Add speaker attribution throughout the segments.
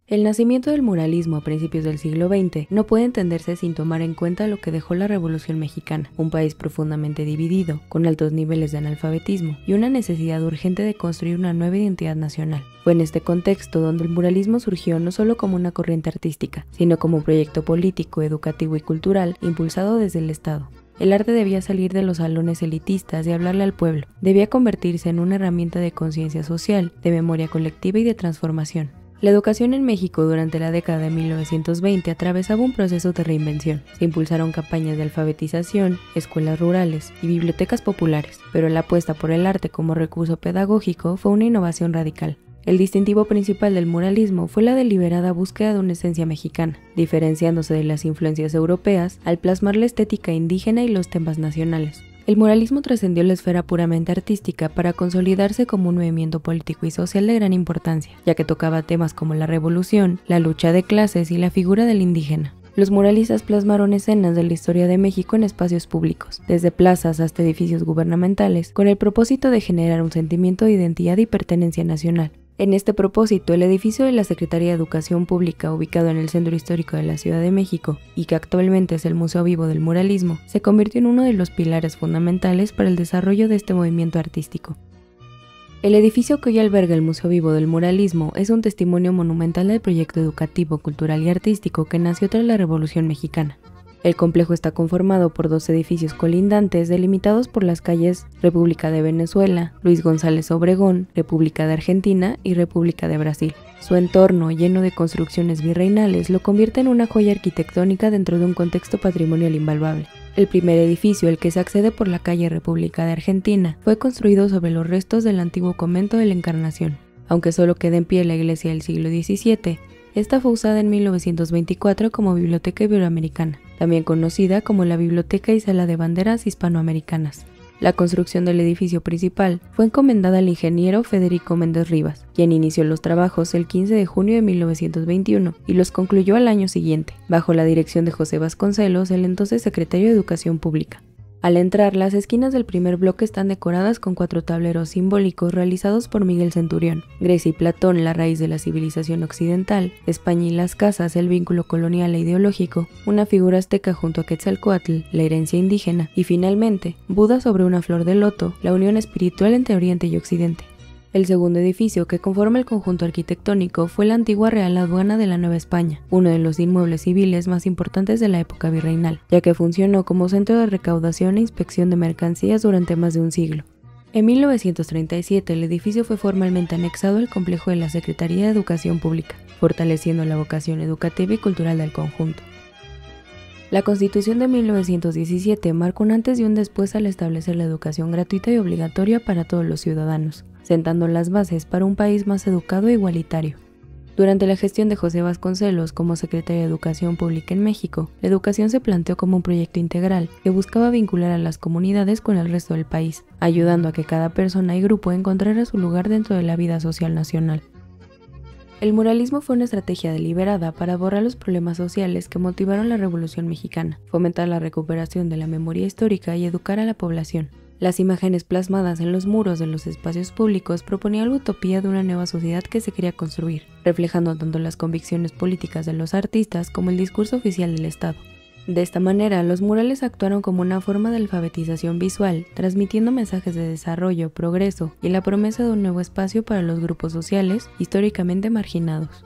Speaker 1: El nacimiento del muralismo a principios del siglo XX no puede entenderse sin tomar en cuenta lo que dejó la Revolución Mexicana, un país profundamente dividido, con altos niveles de analfabetismo y una necesidad urgente de construir una nueva identidad nacional. Fue en este contexto donde el muralismo surgió no solo como una corriente artística, sino como un proyecto político, educativo y cultural impulsado desde el Estado. El arte debía salir de los salones elitistas y hablarle al pueblo. Debía convertirse en una herramienta de conciencia social, de memoria colectiva y de transformación. La educación en México durante la década de 1920 atravesaba un proceso de reinvención. Se impulsaron campañas de alfabetización, escuelas rurales y bibliotecas populares, pero la apuesta por el arte como recurso pedagógico fue una innovación radical. El distintivo principal del muralismo fue la deliberada búsqueda de una esencia mexicana, diferenciándose de las influencias europeas al plasmar la estética indígena y los temas nacionales. El muralismo trascendió la esfera puramente artística para consolidarse como un movimiento político y social de gran importancia, ya que tocaba temas como la revolución, la lucha de clases y la figura del indígena. Los muralistas plasmaron escenas de la historia de México en espacios públicos, desde plazas hasta edificios gubernamentales, con el propósito de generar un sentimiento de identidad y pertenencia nacional. En este propósito, el edificio de la Secretaría de Educación Pública, ubicado en el centro histórico de la Ciudad de México y que actualmente es el Museo Vivo del Muralismo, se convirtió en uno de los pilares fundamentales para el desarrollo de este movimiento artístico. El edificio que hoy alberga el Museo Vivo del Muralismo es un testimonio monumental del proyecto educativo, cultural y artístico que nació tras la Revolución Mexicana. El complejo está conformado por dos edificios colindantes delimitados por las calles República de Venezuela, Luis González Obregón, República de Argentina y República de Brasil. Su entorno, lleno de construcciones virreinales, lo convierte en una joya arquitectónica dentro de un contexto patrimonial invaluable. El primer edificio, al que se accede por la calle República de Argentina, fue construido sobre los restos del antiguo convento de la Encarnación. Aunque solo queda en pie la iglesia del siglo XVII, esta fue usada en 1924 como Biblioteca Iberoamericana, también conocida como la Biblioteca y Sala de Banderas Hispanoamericanas. La construcción del edificio principal fue encomendada al ingeniero Federico Méndez Rivas, quien inició los trabajos el 15 de junio de 1921 y los concluyó al año siguiente, bajo la dirección de José Vasconcelos, el entonces secretario de Educación Pública. Al entrar, las esquinas del primer bloque están decoradas con 4 tableros simbólicos realizados por Miguel Centurión: Grecia y Platón, la raíz de la civilización occidental; España y las casas, el vínculo colonial e ideológico; una figura azteca junto a Quetzalcóatl, la herencia indígena; y finalmente, Buda sobre una flor de loto, la unión espiritual entre Oriente y Occidente. El segundo edificio que conforma el conjunto arquitectónico fue la antigua Real Aduana de la Nueva España, uno de los inmuebles civiles más importantes de la época virreinal, ya que funcionó como centro de recaudación e inspección de mercancías durante más de un siglo. En 1937 el edificio fue formalmente anexado al complejo de la Secretaría de Educación Pública, fortaleciendo la vocación educativa y cultural del conjunto. La Constitución de 1917 marcó un antes y un después al establecer la educación gratuita y obligatoria para todos los ciudadanos, sentando las bases para un país más educado e igualitario. Durante la gestión de José Vasconcelos como secretario de Educación Pública en México, la educación se planteó como un proyecto integral que buscaba vincular a las comunidades con el resto del país, ayudando a que cada persona y grupo encontrara su lugar dentro de la vida social nacional. El muralismo fue una estrategia deliberada para borrar los problemas sociales que motivaron la Revolución Mexicana, fomentar la recuperación de la memoria histórica y educar a la población. Las imágenes plasmadas en los muros de los espacios públicos proponían la utopía de una nueva sociedad que se quería construir, reflejando tanto las convicciones políticas de los artistas como el discurso oficial del Estado. De esta manera, los murales actuaron como una forma de alfabetización visual, transmitiendo mensajes de desarrollo, progreso y la promesa de un nuevo espacio para los grupos sociales históricamente marginados.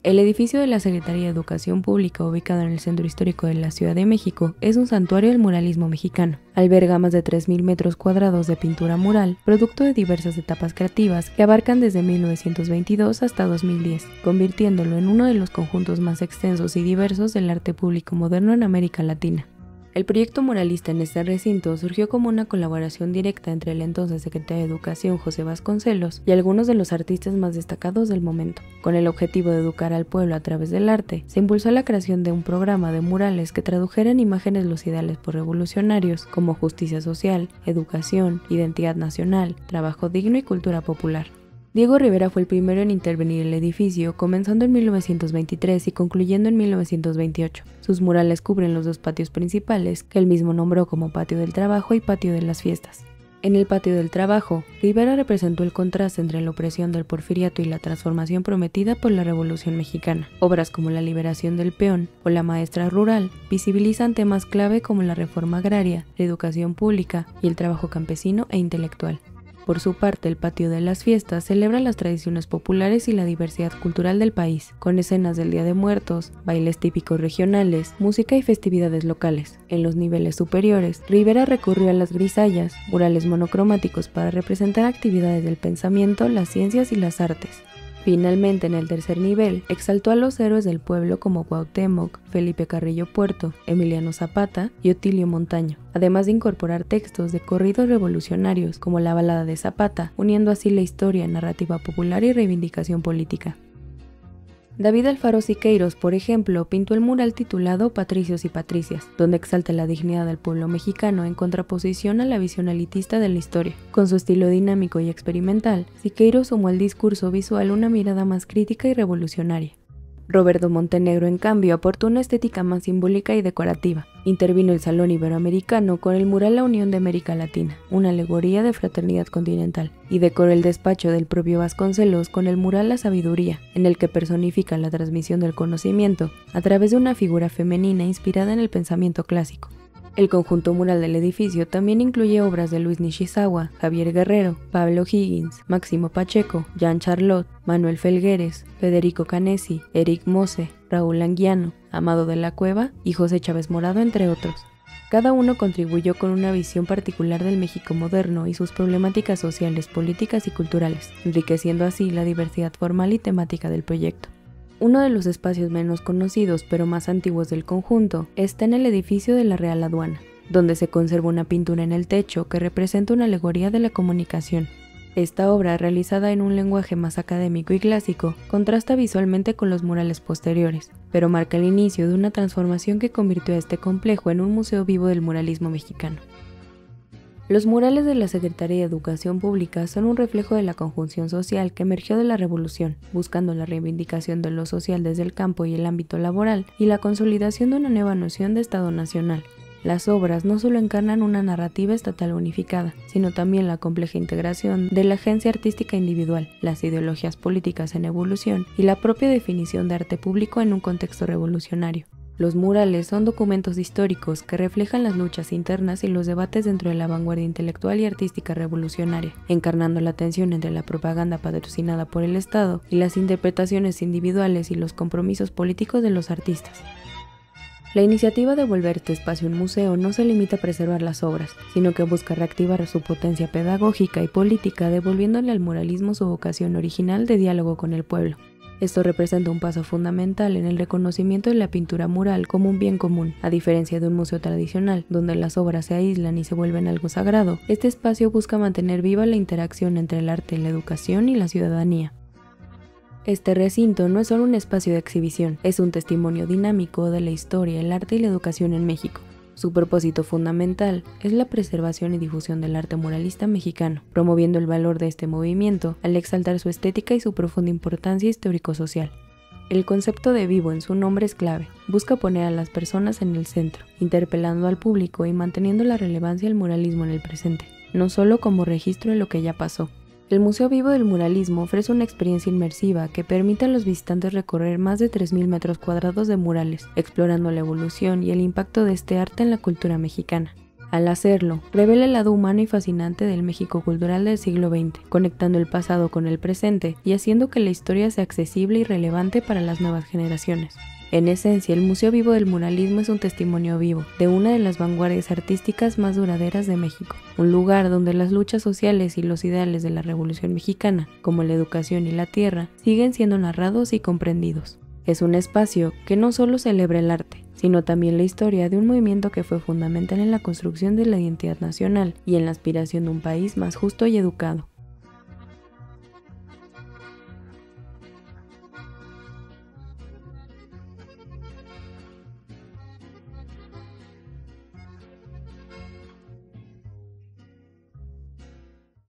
Speaker 1: El edificio de la Secretaría de Educación Pública, ubicado en el centro histórico de la Ciudad de México, es un santuario del muralismo mexicano. Alberga más de 3.000 metros cuadrados de pintura mural, producto de diversas etapas creativas que abarcan desde 1922 hasta 2010, convirtiéndolo en uno de los conjuntos más extensos y diversos del arte público moderno en América Latina. El proyecto muralista en este recinto surgió como una colaboración directa entre el entonces secretario de Educación José Vasconcelos y algunos de los artistas más destacados del momento. Con el objetivo de educar al pueblo a través del arte, se impulsó la creación de un programa de murales que tradujera en imágenes los ideales revolucionarios como justicia social, educación, identidad nacional, trabajo digno y cultura popular. Diego Rivera fue el primero en intervenir en el edificio, comenzando en 1923 y concluyendo en 1928. Sus murales cubren los 2 patios principales, que él mismo nombró como Patio del Trabajo y Patio de las Fiestas. En el Patio del Trabajo, Rivera representó el contraste entre la opresión del porfiriato y la transformación prometida por la Revolución Mexicana. Obras como La liberación del peón o La maestra rural visibilizan temas clave como la reforma agraria, la educación pública y el trabajo campesino e intelectual. Por su parte, el Patio de las Fiestas celebra las tradiciones populares y la diversidad cultural del país, con escenas del Día de Muertos, bailes típicos regionales, música y festividades locales. En los niveles superiores, Rivera recurrió a las grisallas, murales monocromáticos para representar actividades del pensamiento, las ciencias y las artes. Finalmente, en el tercer nivel, exaltó a los héroes del pueblo como Cuauhtémoc, Felipe Carrillo Puerto, Emiliano Zapata y Otilio Montaño, además de incorporar textos de corridos revolucionarios como la balada de Zapata, uniendo así la historia, narrativa popular y reivindicación política. David Alfaro Siqueiros, por ejemplo, pintó el mural titulado Patricios y Patricias, donde exalta la dignidad del pueblo mexicano en contraposición a la visión elitista de la historia. Con su estilo dinámico y experimental, Siqueiros sumó al discurso visual una mirada más crítica y revolucionaria. Roberto Montenegro, en cambio, aportó una estética más simbólica y decorativa. Intervino el Salón Iberoamericano con el mural La Unión de América Latina, una alegoría de fraternidad continental, y decoró el despacho del propio Vasconcelos con el mural La Sabiduría, en el que personifica la transmisión del conocimiento a través de una figura femenina inspirada en el pensamiento clásico. El conjunto mural del edificio también incluye obras de Luis Nishizawa, Javier Guerrero, Pablo Higgins, Máximo Pacheco, Jean Charlot, Manuel Felgueres, Federico Canesi, Eric Mose, Raúl Anguiano, Amado de la Cueva y José Chávez Morado, entre otros. Cada uno contribuyó con una visión particular del México moderno y sus problemáticas sociales, políticas y culturales, enriqueciendo así la diversidad formal y temática del proyecto. Uno de los espacios menos conocidos pero más antiguos del conjunto está en el edificio de la Real Aduana, donde se conserva una pintura en el techo que representa una alegoría de la comunicación. Esta obra, realizada en un lenguaje más académico y clásico, contrasta visualmente con los murales posteriores, pero marca el inicio de una transformación que convirtió a este complejo en un museo vivo del muralismo mexicano. Los murales de la Secretaría de Educación Pública son un reflejo de la conjunción social que emergió de la Revolución, buscando la reivindicación de lo social desde el campo y el ámbito laboral y la consolidación de una nueva noción de Estado nacional. Las obras no solo encarnan una narrativa estatal unificada, sino también la compleja integración de la agencia artística individual, las ideologías políticas en evolución y la propia definición de arte público en un contexto revolucionario. Los murales son documentos históricos que reflejan las luchas internas y los debates dentro de la vanguardia intelectual y artística revolucionaria, encarnando la tensión entre la propaganda patrocinada por el Estado y las interpretaciones individuales y los compromisos políticos de los artistas. La iniciativa de volver este espacio un museo no se limita a preservar las obras, sino que busca reactivar su potencia pedagógica y política, devolviéndole al muralismo su vocación original de diálogo con el pueblo. Esto representa un paso fundamental en el reconocimiento de la pintura mural como un bien común. A diferencia de un museo tradicional, donde las obras se aíslan y se vuelven algo sagrado, este espacio busca mantener viva la interacción entre el arte, la educación y la ciudadanía. Este recinto no es solo un espacio de exhibición, es un testimonio dinámico de la historia, el arte y la educación en México. Su propósito fundamental es la preservación y difusión del arte muralista mexicano, promoviendo el valor de este movimiento al exaltar su estética y su profunda importancia histórico-social. El concepto de vivo en su nombre es clave, busca poner a las personas en el centro, interpelando al público y manteniendo la relevancia del muralismo en el presente, no solo como registro de lo que ya pasó. El Museo Vivo del Muralismo ofrece una experiencia inmersiva que permite a los visitantes recorrer más de 3.000 metros cuadrados de murales, explorando la evolución y el impacto de este arte en la cultura mexicana. Al hacerlo, revela el lado humano y fascinante del México cultural del siglo XX, conectando el pasado con el presente y haciendo que la historia sea accesible y relevante para las nuevas generaciones. En esencia, el Museo Vivo del Muralismo es un testimonio vivo de una de las vanguardias artísticas más duraderas de México, un lugar donde las luchas sociales y los ideales de la Revolución Mexicana, como la educación y la tierra, siguen siendo narrados y comprendidos. Es un espacio que no solo celebra el arte, sino también la historia de un movimiento que fue fundamental en la construcción de la identidad nacional y en la aspiración de un país más justo y educado.